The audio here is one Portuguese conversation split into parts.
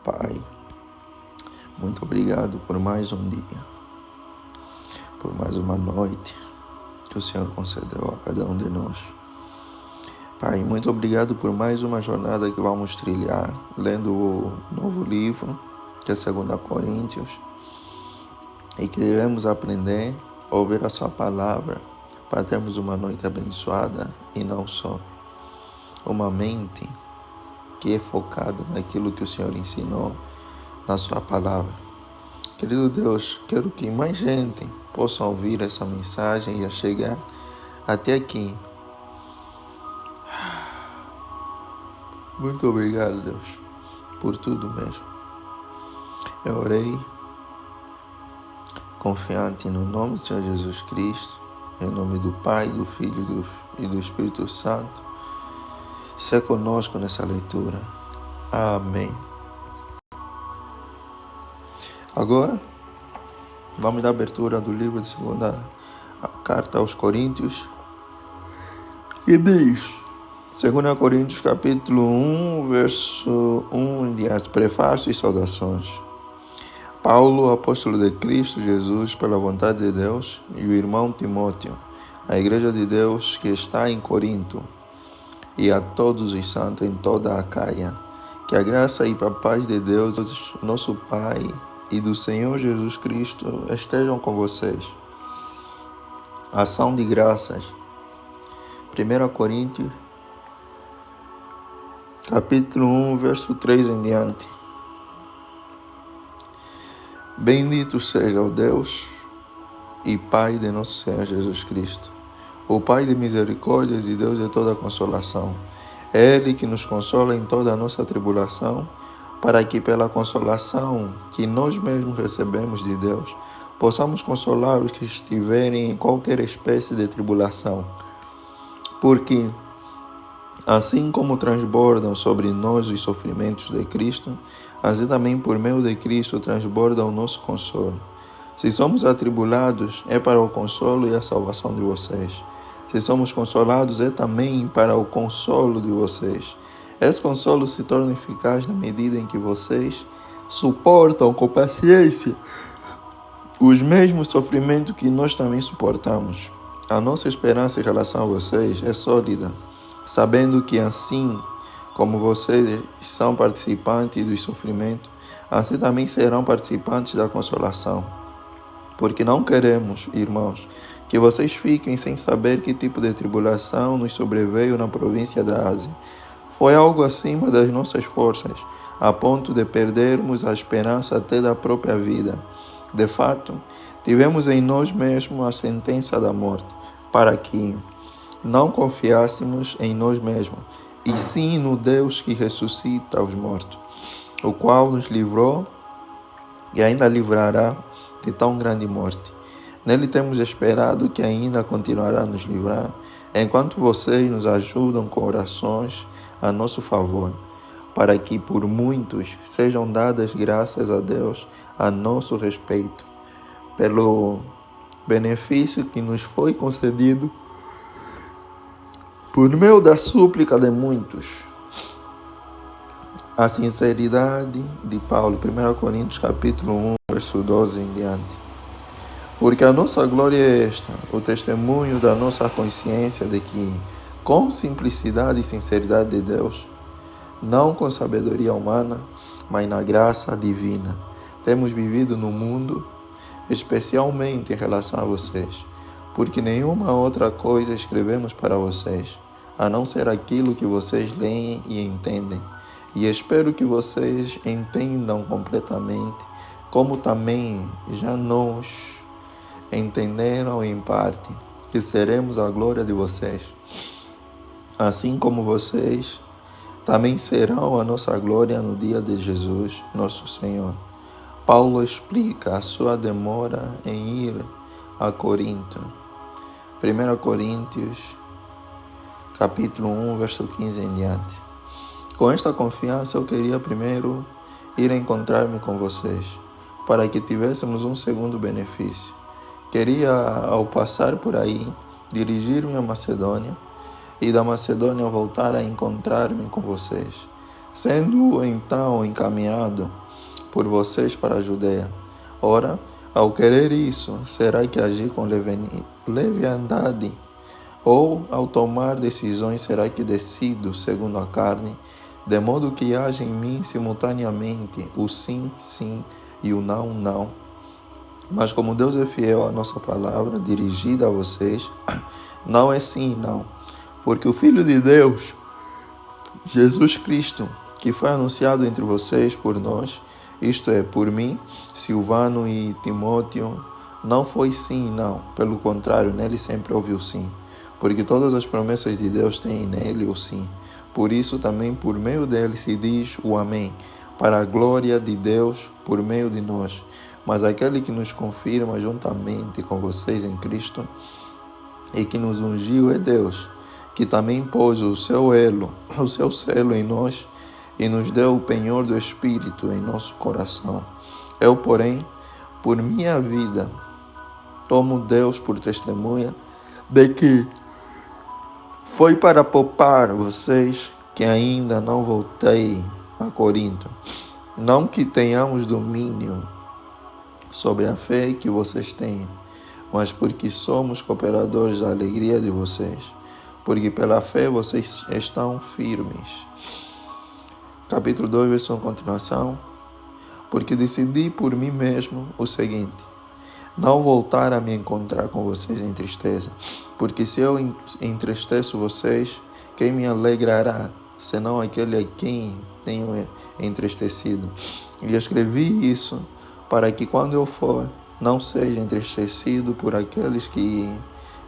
Pai, muito obrigado por mais um dia, por mais uma noite que o Senhor concedeu a cada um de nós. Pai, muito obrigado por mais uma jornada que vamos trilhar, lendo o novo livro, que é 2 Coríntios, e que iremos aprender, ouvir a sua palavra, para termos uma noite abençoada e não só. Uma mente que é focada naquilo que o Senhor ensinou na sua palavra. Querido Deus, quero que mais gente possa ouvir essa mensagem e chegar até aqui. Muito obrigado, Deus, por tudo mesmo. Eu orei confiante no nome do Senhor Jesus Cristo, em nome do Pai, do Filho e do Espírito Santo. Seja conosco nessa leitura. Amém. Agora, vamos dar abertura do livro de 2 Carta aos Coríntios, que diz, 2 Coríntios capítulo 1, verso 1 em diante, prefácio e saudações. Paulo, apóstolo de Cristo Jesus, pela vontade de Deus, e o irmão Timóteo, a igreja de Deus que está em Corinto, e a todos os santos em toda a Acaia, que a graça e a paz de Deus, nosso Pai, e do Senhor Jesus Cristo estejam com vocês. Ação de graças. 1 Coríntios, capítulo 1, verso 3 em diante. Bendito seja o Deus e Pai de nosso Senhor Jesus Cristo, o Pai de misericórdias e Deus de toda consolação. É Ele que nos consola em toda a nossa tribulação, para que pela consolação que nós mesmos recebemos de Deus, possamos consolar os que estiverem em qualquer espécie de tribulação. Porque, assim como transbordam sobre nós os sofrimentos de Cristo, assim também por meio de Cristo transborda o nosso consolo. Se somos atribulados, é para o consolo e a salvação de vocês. Se somos consolados, é também para o consolo de vocês. Esse consolo se torna eficaz na medida em que vocês suportam com paciência os mesmos sofrimentos que nós também suportamos. A nossa esperança em relação a vocês é sólida, sabendo que assim como vocês são participantes do sofrimento, assim também serão participantes da consolação. Porque não queremos, irmãos, que vocês fiquem sem saber que tipo de tribulação nos sobreveio na província da Ásia. Foi algo acima das nossas forças, a ponto de perdermos a esperança até da própria vida. De fato, tivemos em nós mesmos a sentença da morte, para que não confiássemos em nós mesmos, e sim no Deus que ressuscita os mortos, o qual nos livrou e ainda livrará de tão grande morte. Nele temos esperado que ainda continuará a nos livrar, enquanto vocês nos ajudam com orações a nosso favor, para que por muitos sejam dadas graças a Deus a nosso respeito, pelo benefício que nos foi concedido por meio da súplica de muitos. A sinceridade de Paulo, 1 Coríntios capítulo 1, verso 12 em diante. Porque a nossa glória é esta, o testemunho da nossa consciência de que, com simplicidade e sinceridade de Deus, não com sabedoria humana, mas na graça divina, temos vivido no mundo, especialmente em relação a vocês, porque nenhuma outra coisa escrevemos para vocês, a não ser aquilo que vocês leem e entendem, e espero que vocês entendam completamente, como também já nós entenderam em parte, que seremos a glória de vocês. Assim como vocês também serão a nossa glória no dia de Jesus, nosso Senhor. Paulo explica a sua demora em ir a Corinto. 1 Coríntios, capítulo 1, verso 15 em diante. Com esta confiança, eu queria primeiro ir encontrar-me com vocês, para que tivéssemos um segundo benefício. Queria, ao passar por aí, dirigir-me a Macedônia, e da Macedônia voltar a encontrar-me com vocês. sendo então encaminhado por vocês para a Judeia. Ora, ao querer isso, será que agir com leviandade? Ou, ao tomar decisões, será que decido segundo a carne? De modo que haja em mim simultaneamente o sim, sim e o não, não. Mas como Deus é fiel à nossa palavra dirigida a vocês, não é sim e não. Porque o Filho de Deus, Jesus Cristo, que foi anunciado entre vocês por nós, isto é, por mim, Silvano e Timóteo, não foi sim e não. Pelo contrário, nele sempre houve o sim. Porque todas as promessas de Deus têm nele o sim. Por isso também por meio dele se diz o amém, para a glória de Deus por meio de nós. Mas aquele que nos confirma juntamente com vocês em Cristo e que nos ungiu é Deus, que também pôs o seu selo em nós e nos deu o penhor do Espírito em nosso coração. Eu, porém, por minha vida, tomo Deus por testemunha de que foi para poupar vocês que ainda não voltei a Corinto. Não que tenhamos domínio sobre a fé que vocês têm, mas porque somos cooperadores da alegria de vocês, porque pela fé vocês estão firmes. Capítulo 2, versão continuação. Porque decidi por mim mesmo o seguinte: não voltar a me encontrar com vocês em tristeza, porque se eu entristeço vocês, quem me alegrará, senão aquele a quem tenho entristecido? E escrevi isso para que quando eu for, não seja entristecido por aqueles que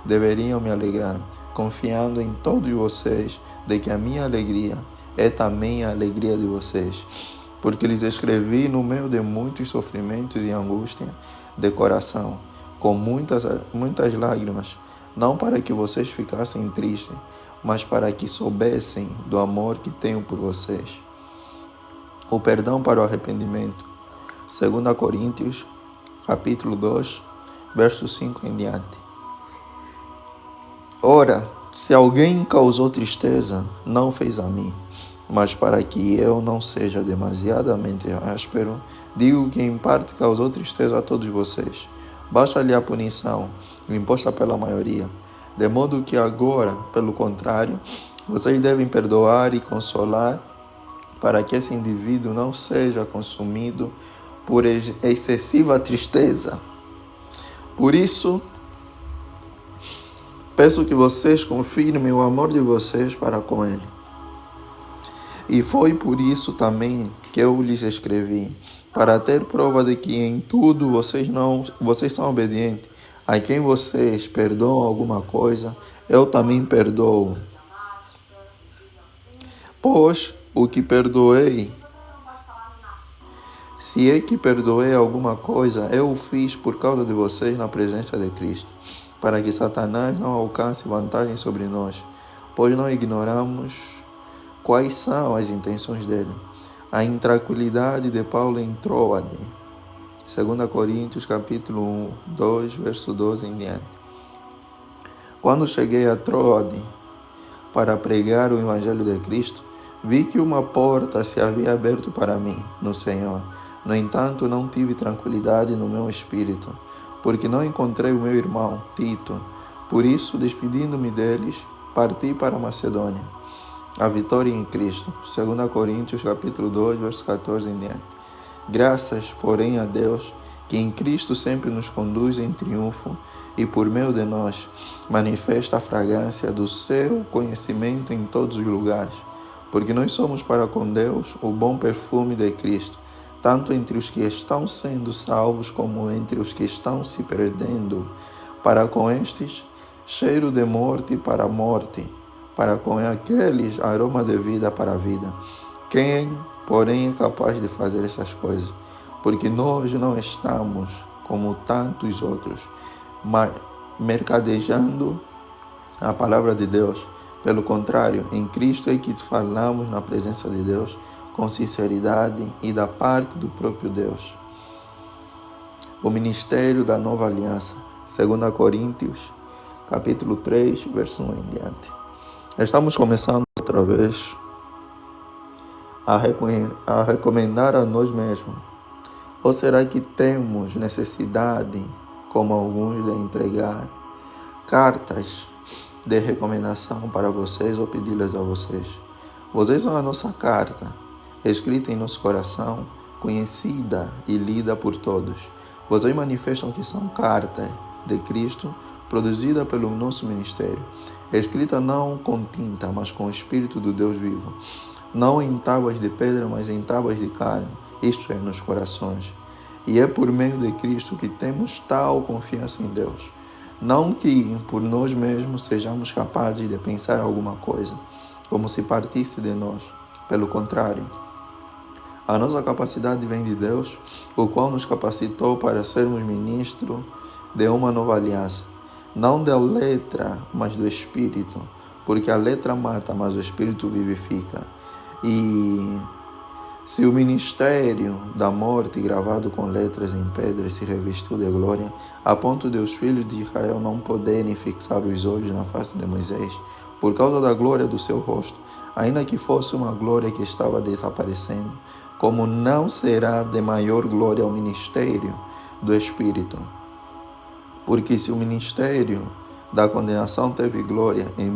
deveriam me alegrar, confiando em todos vocês de que a minha alegria é também a alegria de vocês. Porque lhes escrevi no meio de muitos sofrimentos e angústia de coração, com muitas lágrimas, não para que vocês ficassem tristes, mas para que soubessem do amor que tenho por vocês. O perdão para o arrependimento. 2 Coríntios, capítulo 2, verso 5 em diante. Ora, se alguém causou tristeza, não fez a mim, mas para que eu não seja demasiadamente áspero, digo que em parte causou tristeza a todos vocês. Basta-lhe a punição, imposta pela maioria. De modo que agora, pelo contrário, vocês devem perdoar e consolar, para que esse indivíduo não seja consumido por excessiva tristeza. Por isso, peço que vocês confirmem o amor de vocês para com ele. E foi por isso também que eu lhes escrevi, para ter prova de que em tudo vocês são obedientes. A quem vocês perdoam alguma coisa, eu também perdoo. Pois o que perdoei, se é que perdoei alguma coisa, eu o fiz por causa de vocês na presença de Cristo, para que Satanás não alcance vantagem sobre nós, pois não ignoramos quais são as intenções dele. A intranquilidade de Paulo em Troade. 2 Coríntios, capítulo 2, verso 12 em diante. Quando cheguei a Troade para pregar o Evangelho de Cristo, vi que uma porta se havia aberto para mim no Senhor. No entanto, não tive tranquilidade no meu espírito, porque não encontrei o meu irmão, Tito. Por isso, despedindo-me deles, parti para a Macedônia. A vitória em Cristo. 2 Coríntios, capítulo 2, verso 14 em diante. Graças, porém, a Deus, que em Cristo sempre nos conduz em triunfo e por meio de nós manifesta a fragrância do seu conhecimento em todos os lugares. Porque nós somos para com Deus o bom perfume de Cristo, tanto entre os que estão sendo salvos como entre os que estão se perdendo. Para com estes, cheiro de morte para a morte, para com aqueles aroma de vida para a vida. Quem, porém, é capaz de fazer estas coisas? Porque nós não estamos como tantos outros, mercadejando a palavra de Deus. Pelo contrário, em Cristo é que falamos na presença de Deus, com sinceridade e da parte do próprio Deus. O ministério da nova aliança. 2 Coríntios, capítulo 3, verso 1 em diante. Estamos começando outra vez a recomendar a nós mesmos? Ou será que temos necessidade, como alguns, de entregar cartas de recomendação para vocês ou pedi-las a vocês? Vocês são a nossa carta, escrita em nosso coração, conhecida e lida por todos. Vocês manifestam que são cartas de Cristo, produzida pelo nosso ministério, escrita não com tinta, mas com o Espírito do Deus vivo, não em tábuas de pedra, mas em tábuas de carne, isto é, nos corações. E é por meio de Cristo que temos tal confiança em Deus. Não que por nós mesmos sejamos capazes de pensar alguma coisa, como se partisse de nós. Pelo contrário, a nossa capacidade vem de Deus, o qual nos capacitou para sermos ministros de uma nova aliança. Não da letra, mas do Espírito, porque a letra mata, mas o Espírito vivifica. E se o ministério da morte, gravado com letras em pedra, se revestiu de glória, a ponto de os filhos de Israel não poderem fixar os olhos na face de Moisés, por causa da glória do seu rosto, ainda que fosse uma glória que estava desaparecendo, como não será de maior glória o ministério do Espírito? Porque se o ministério da condenação teve glória em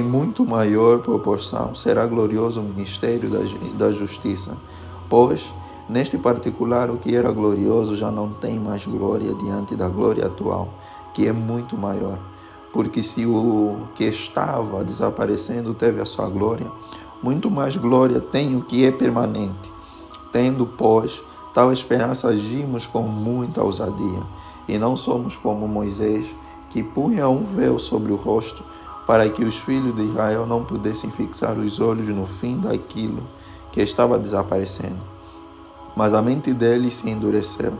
muito maior proporção será glorioso o ministério da justiça. Pois, neste particular, o que era glorioso já não tem mais glória diante da glória atual, que é muito maior. Porque se o que estava desaparecendo teve a sua glória, muito mais glória tem o que é permanente. Tendo, pois, tal esperança, agimos com muita ousadia, e não somos como Moisés, que punha um véu sobre o rosto, para que os filhos de Israel não pudessem fixar os olhos no fim daquilo que estava desaparecendo. Mas a mente deles se endureceu,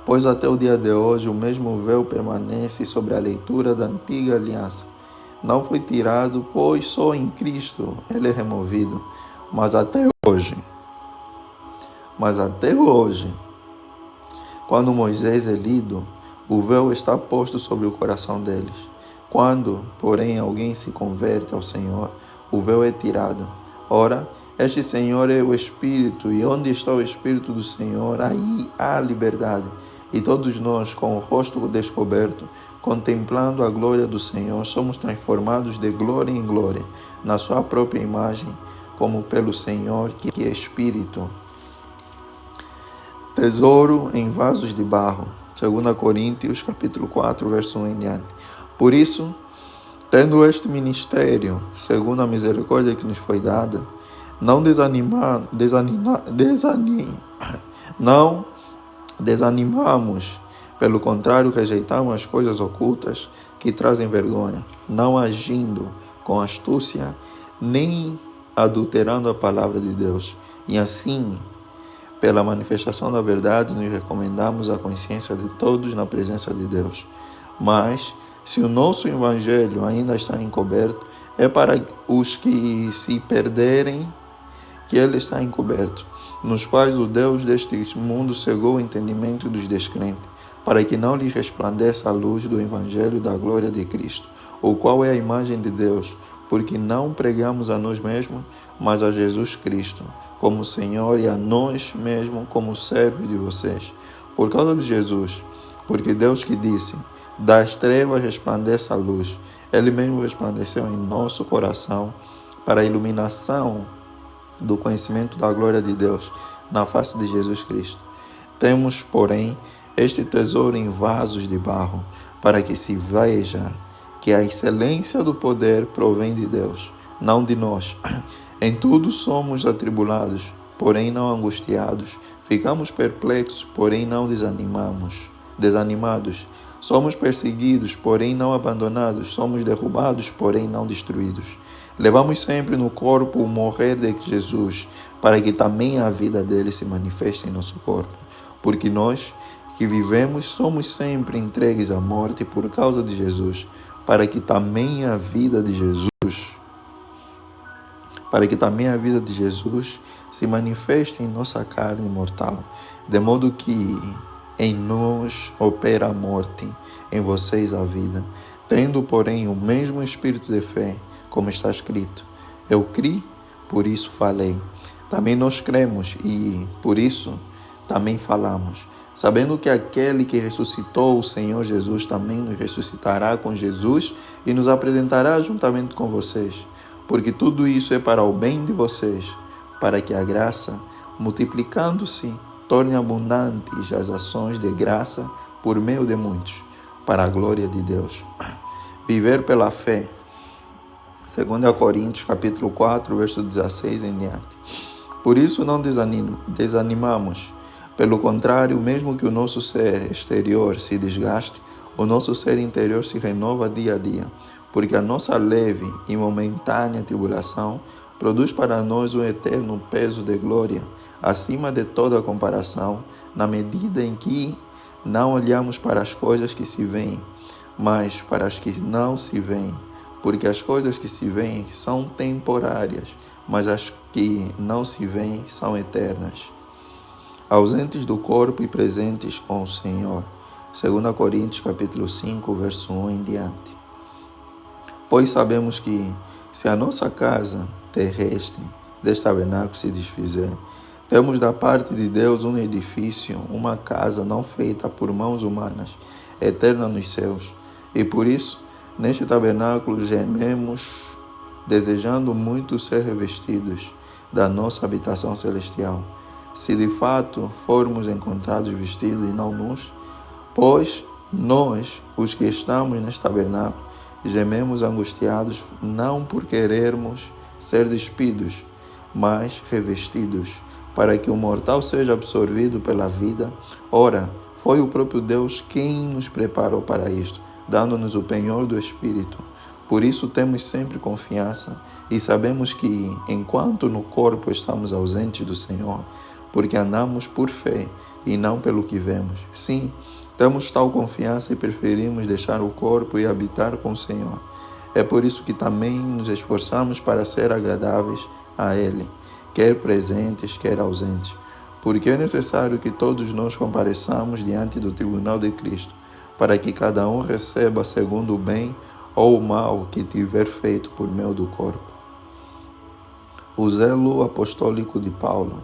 pois até o dia de hoje o mesmo véu permanece sobre a leitura da antiga aliança. Não foi tirado, pois só em Cristo ele é removido. Mas até hoje, quando Moisés é lido, o véu está posto sobre o coração deles. Quando, porém, alguém se converte ao Senhor, o véu é tirado. Ora, este Senhor é o Espírito, e onde está o Espírito do Senhor, aí há liberdade. E todos nós, com o rosto descoberto, contemplando a glória do Senhor, somos transformados de glória em glória, na sua própria imagem, como pelo Senhor, que é Espírito. Tesouro em vasos de barro. 2 Coríntios, capítulo 4, verso 1 em diante. Por isso, tendo este ministério, segundo a misericórdia que nos foi dada, não desanimamos, pelo contrário, rejeitamos as coisas ocultas que trazem vergonha, não agindo com astúcia, nem adulterando a palavra de Deus. E assim, pela manifestação da verdade, nos recomendamos à consciência de todos na presença de Deus. Mas, se o nosso evangelho ainda está encoberto, é para os que se perderem que ele está encoberto, nos quais o Deus deste mundo cegou o entendimento dos descrentes, para que não lhes resplandeça a luz do evangelho da glória de Cristo, o qual é a imagem de Deus, porque não pregamos a nós mesmos, mas a Jesus Cristo, como Senhor, e a nós mesmos como servos de vocês, por causa de Jesus, porque Deus que disse: das trevas resplandece a luz, Ele mesmo resplandeceu em nosso coração para a iluminação do conhecimento da glória de Deus na face de Jesus Cristo. Temos, porém, este tesouro em vasos de barro, para que se veja que a excelência do poder provém de Deus, não de nós. Em tudo somos atribulados, porém não angustiados. Ficamos perplexos, porém não desanimados. Somos perseguidos, porém não abandonados. Somos derrubados, porém não destruídos. Levamos sempre no corpo o morrer de Jesus, para que também a vida dele se manifeste em nosso corpo. Porque nós, que vivemos, somos sempre entregues à morte por causa de Jesus, para que também a vida de Jesus se manifeste em nossa carne mortal, de modo que em nós opera a morte, em vocês a vida, tendo, porém, o mesmo espírito de fé, como está escrito: eu criei, por isso falei. Também nós cremos e, por isso, também falamos, sabendo que aquele que ressuscitou o Senhor Jesus também nos ressuscitará com Jesus e nos apresentará juntamente com vocês, porque tudo isso é para o bem de vocês, para que a graça, multiplicando-se, torne abundantes as ações de graça por meio de muitos, para a glória de Deus. Viver pela fé. 2 Coríntios capítulo 4, verso 16 em diante. Por isso não desanimamos. Pelo contrário, mesmo que o nosso ser exterior se desgaste, o nosso ser interior se renova dia a dia, porque a nossa leve e momentânea tribulação produz para nós um eterno peso de glória, acima de toda comparação, na medida em que não olhamos para as coisas que se veem, mas para as que não se veem, porque as coisas que se veem são temporárias, mas as que não se veem são eternas. Ausentes do corpo e presentes com o Senhor. 2 Coríntios capítulo 5, verso 1 em diante. Pois sabemos que, se a nossa casa terrestre deste tabernáculo se desfizer, temos da parte de Deus um edifício, uma casa não feita por mãos humanas, eterna nos céus. E por isso, neste tabernáculo gememos, desejando muito ser revestidos da nossa habitação celestial. Se de fato formos encontrados vestidos e não nus, pois nós, os que estamos neste tabernáculo, gememos angustiados, não por querermos ser despidos, mas revestidos, para que o mortal seja absorvido pela vida. Ora, foi o próprio Deus quem nos preparou para isto, dando-nos o penhor do Espírito. Por isso temos sempre confiança e sabemos que, enquanto no corpo estamos ausentes do Senhor, porque andamos por fé e não pelo que vemos. Sim, temos tal confiança e preferimos deixar o corpo e habitar com o Senhor. É por isso que também nos esforçamos para ser agradáveis a Ele, quer presentes, quer ausentes, porque é necessário que todos nós compareçamos diante do tribunal de Cristo, para que cada um receba segundo o bem ou o mal que tiver feito por meio do corpo. O zelo apostólico de Paulo.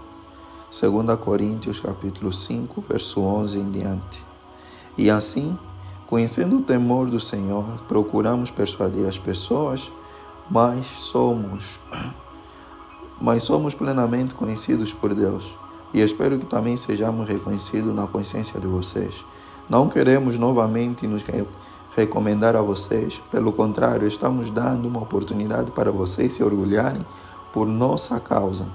2 Coríntios capítulo 5, verso 11 em diante. E assim, conhecendo o temor do Senhor, procuramos persuadir as pessoas, mas somos plenamente conhecidos por Deus. E espero que também sejamos reconhecidos na consciência de vocês. Não queremos novamente nos recomendar a vocês, pelo contrário, estamos dando uma oportunidade para vocês se orgulharem por nossa causa,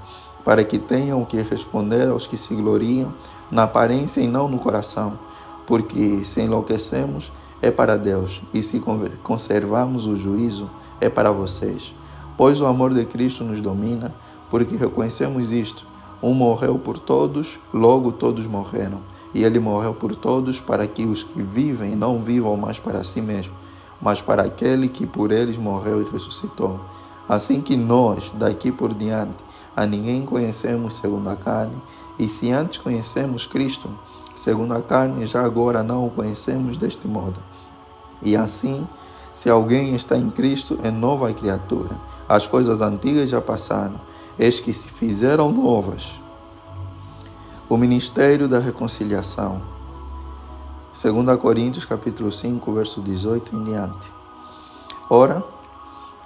para que tenham o que responder aos que se gloriam na aparência e não no coração, porque se enlouquecemos é para Deus, e se conservarmos o juízo é para vocês. Pois o amor de Cristo nos domina, porque reconhecemos isto: um morreu por todos, logo todos morreram, e ele morreu por todos, para que os que vivem não vivam mais para si mesmos, mas para aquele que por eles morreu e ressuscitou. Assim que nós, daqui por diante, a ninguém conhecemos segundo a carne, e se antes conhecemos Cristo segundo a carne, já agora não o conhecemos deste modo. E assim, se alguém está em Cristo, é nova criatura. As coisas antigas já passaram, eis que se fizeram novas. O ministério da reconciliação. 2 Coríntios capítulo 5, verso 18 em diante. Ora,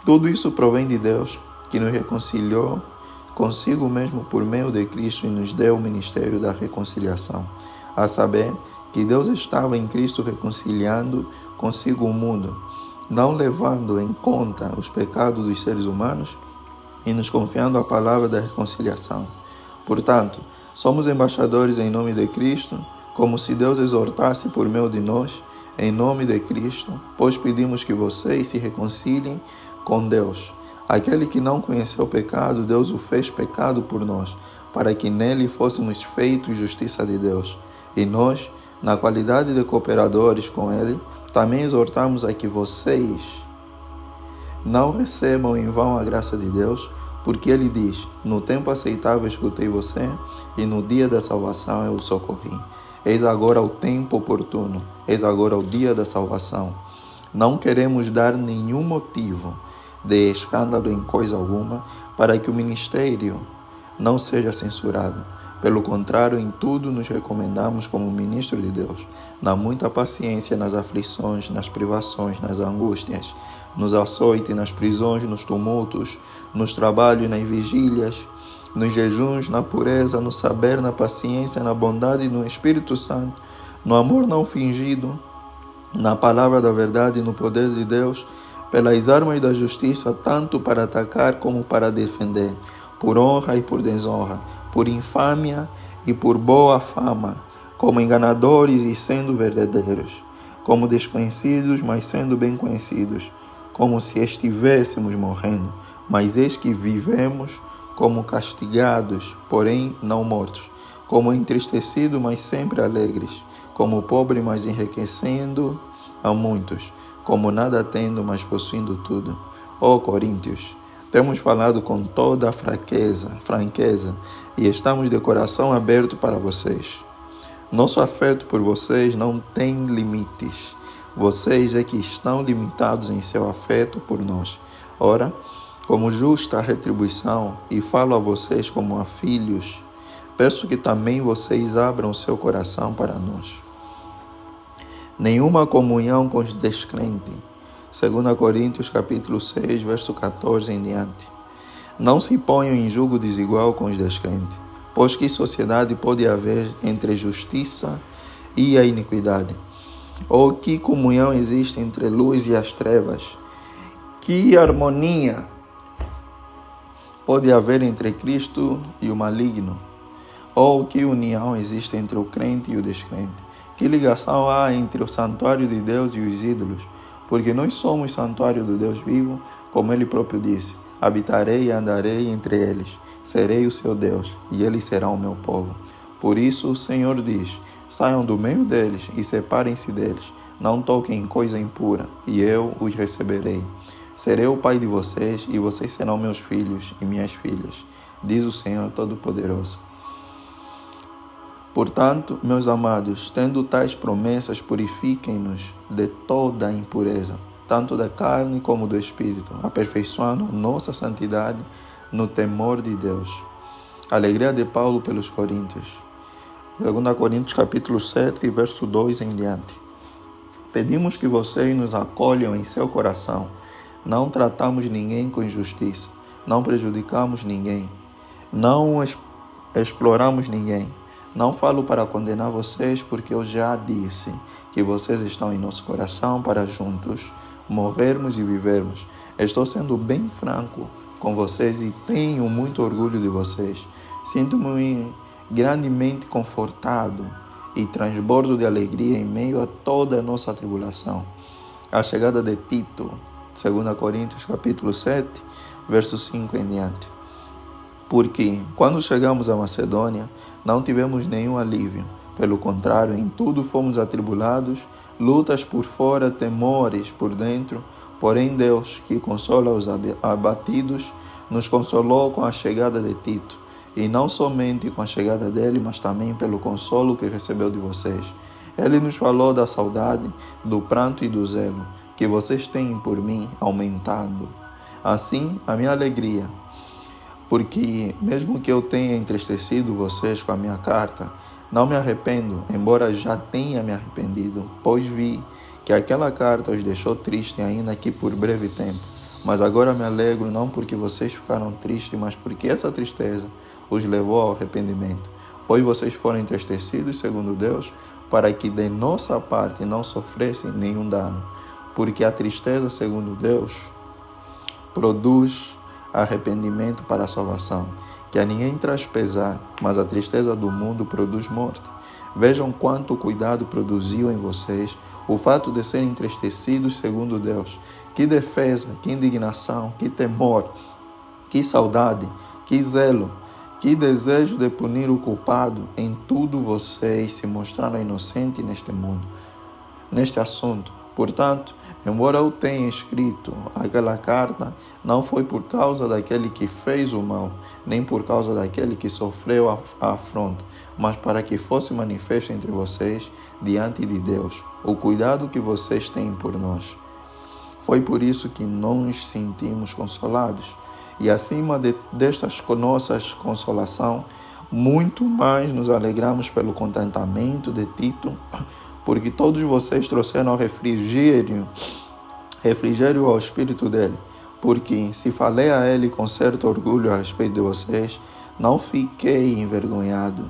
tudo isso provém de Deus, que nos reconciliou consigo mesmo por meio de Cristo e nos deu o ministério da reconciliação. A saber, que Deus estava em Cristo reconciliando consigo o mundo, não levando em conta os pecados dos seres humanos e nos confiando a palavra da reconciliação. Portanto, somos embaixadores em nome de Cristo, como se Deus exortasse por meio de nós, em nome de Cristo, pois pedimos que vocês se reconciliem com Deus. Aquele que não conheceu o pecado, Deus o fez pecado por nós, para que nele fôssemos feitos justiça de Deus. E nós, na qualidade de cooperadores com ele, também exortamos a que vocês não recebam em vão a graça de Deus, porque ele diz: no tempo aceitável escutei você, e no dia da salvação eu o socorri. Eis agora o tempo oportuno, eis agora o dia da salvação. Não queremos dar nenhum motivo de escândalo em coisa alguma, para que o ministério não seja censurado. Pelo contrário, em tudo nos recomendamos como ministro de Deus, na muita paciência, nas aflições, nas privações, nas angústias, nos açoites, nas prisões, nos tumultos, nos trabalhos, nas vigílias, nos jejuns, na pureza, no saber, na paciência, na bondade, no Espírito Santo, no amor não fingido, na palavra da verdade e no poder de Deus, pelas armas da justiça, tanto para atacar como para defender, por honra e por desonra, por infâmia e por boa fama, como enganadores e sendo verdadeiros, como desconhecidos, mas sendo bem conhecidos, como se estivéssemos morrendo, mas eis que vivemos, como castigados, porém não mortos, como entristecidos, mas sempre alegres, como pobres, mas enriquecendo a muitos, como nada tendo, mas possuindo tudo. Ó Coríntios, temos falado com toda a franqueza, e estamos de coração aberto para vocês. Nosso afeto por vocês não tem limites. Vocês é que estão limitados em seu afeto por nós. Ora, como justa retribuição, e falo a vocês como a filhos, peço que também vocês abram seu coração para nós. Nenhuma comunhão com os descrentes. 2 Coríntios capítulo 6, verso 14 em diante. Não se ponham em julgo desigual com os descrentes, pois que sociedade pode haver entre a justiça e a iniquidade? Ou que comunhão existe entre a luz e as trevas? Que harmonia pode haver entre Cristo e o maligno? Ou que união existe entre o crente e o descrente? Que ligação há entre o santuário de Deus e os ídolos? Porque nós somos santuário do Deus vivo, como Ele próprio disse: habitarei e andarei entre eles, serei o seu Deus, e eles serão o meu povo. Por isso o Senhor diz: saiam do meio deles e separem-se deles, não toquem em coisa impura, e eu os receberei. Serei o pai de vocês, e vocês serão meus filhos e minhas filhas, diz o Senhor Todo-Poderoso. Portanto, meus amados, tendo tais promessas, purifiquem-nos de toda a impureza, tanto da carne como do espírito, aperfeiçoando a nossa santidade no temor de Deus. Alegria de Paulo pelos Coríntios. 2 Coríntios capítulo 7, verso 2 em diante. Pedimos que vocês nos acolham em seu coração. Não tratamos ninguém com injustiça, não prejudicamos ninguém, não exploramos ninguém. Não falo para condenar vocês, porque eu já disse que vocês estão em nosso coração para juntos morrermos e vivermos. Estou sendo bem franco com vocês e tenho muito orgulho de vocês. Sinto-me grandemente confortado e transbordo de alegria em meio a toda a nossa tribulação. A chegada de Tito, 2 Coríntios capítulo 7, verso 5 em diante. Porque, quando chegamos a Macedônia, não tivemos nenhum alívio. Pelo contrário, em tudo fomos atribulados, lutas por fora, temores por dentro. Porém, Deus, que consola os abatidos, nos consolou com a chegada de Tito. E não somente com a chegada dele, mas também pelo consolo que recebeu de vocês. Ele nos falou da saudade, do pranto e do zelo, que vocês têm por mim aumentado. Assim, a minha alegria, porque mesmo que eu tenha entristecido vocês com a minha carta, não me arrependo, embora já tenha me arrependido, pois vi que aquela carta os deixou tristes ainda que por breve tempo. Mas agora me alegro não porque vocês ficaram tristes, mas porque essa tristeza os levou ao arrependimento. Pois vocês foram entristecidos segundo Deus, para que de nossa parte não sofressem nenhum dano. Porque a tristeza segundo Deus produz arrependimento para a salvação, que a ninguém traz pesar, mas a tristeza do mundo produz morte. Vejam quanto cuidado produziu em vocês o fato de serem entristecidos segundo Deus. Que defesa, que indignação, que temor, que saudade, que zelo, que desejo de punir o culpado. Em tudo vocês se mostraram inocentes neste mundo, neste assunto. Portanto, embora eu tenha escrito aquela carta, não foi por causa daquele que fez o mal, nem por causa daquele que sofreu a afronta, mas para que fosse manifesto entre vocês, diante de Deus, o cuidado que vocês têm por nós. Foi por isso que nos sentimos consolados E acima destas nossas consolação, muito mais nos alegramos pelo contentamento de Tito, porque todos vocês trouxeram refrigério ao espírito dele. Porque se falei a ele com certo orgulho a respeito de vocês, não fiquei envergonhado.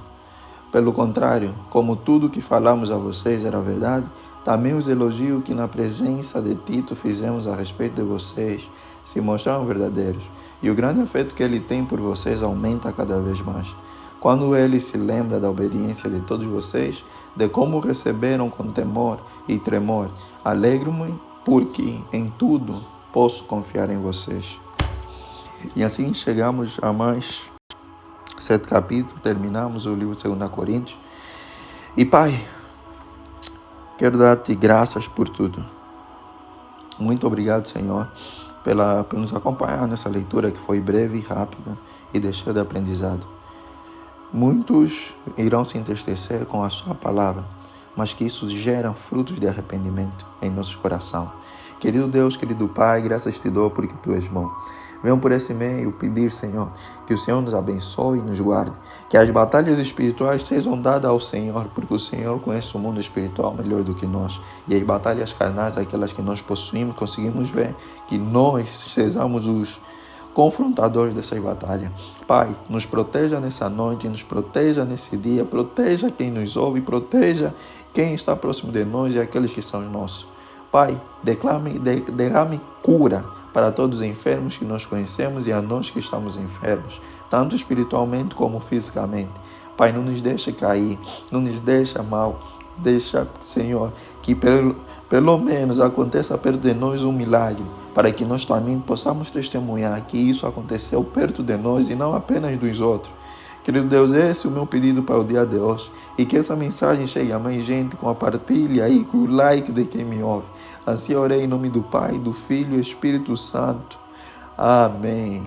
Pelo contrário, como tudo que falamos a vocês era verdade, também os elogios que na presença de Tito fizemos a respeito de vocês se mostraram verdadeiros. E o grande afeto que ele tem por vocês aumenta cada vez mais. Quando ele se lembra da obediência de todos vocês, de como receberam com temor e tremor, alegro-me porque em tudo posso confiar em vocês. E assim chegamos a mais 7 capítulos, terminamos o livro de 2 Coríntios. E Pai, quero dar-te graças por tudo. Muito obrigado, Senhor, por nos acompanhar nessa leitura que foi breve e rápida e deixou de aprendizado. Muitos irão se entristecer com a sua palavra, mas que isso gera frutos de arrependimento em nossos corações. Querido Deus, querido Pai, graças te dou porque Tu és bom. Venham por esse meio pedir, Senhor, que o Senhor nos abençoe e nos guarde, que as batalhas espirituais sejam dadas ao Senhor, porque o Senhor conhece o mundo espiritual melhor do que nós, e as batalhas carnais, aquelas que nós possuímos, conseguimos ver que nós sejamos os confrontadores dessas batalhas. Pai, nos proteja nessa noite, nos proteja nesse dia, proteja quem nos ouve, proteja quem está próximo de nós e aqueles que são nossos. Pai, derrame cura para todos os enfermos que nós conhecemos e a nós que estamos enfermos, tanto espiritualmente como fisicamente. Pai, não nos deixe cair, não nos deixe mal. Deixa, Senhor, que pelo menos aconteça perto de nós um milagre, para que nós também possamos testemunhar que isso aconteceu perto de nós e não apenas dos outros. Querido Deus, esse é o meu pedido para o dia de hoje. E que essa mensagem chegue a mais gente com a partilha e com o like de quem me ouve. Assim orei em nome do Pai, do Filho e do Espírito Santo. Amém.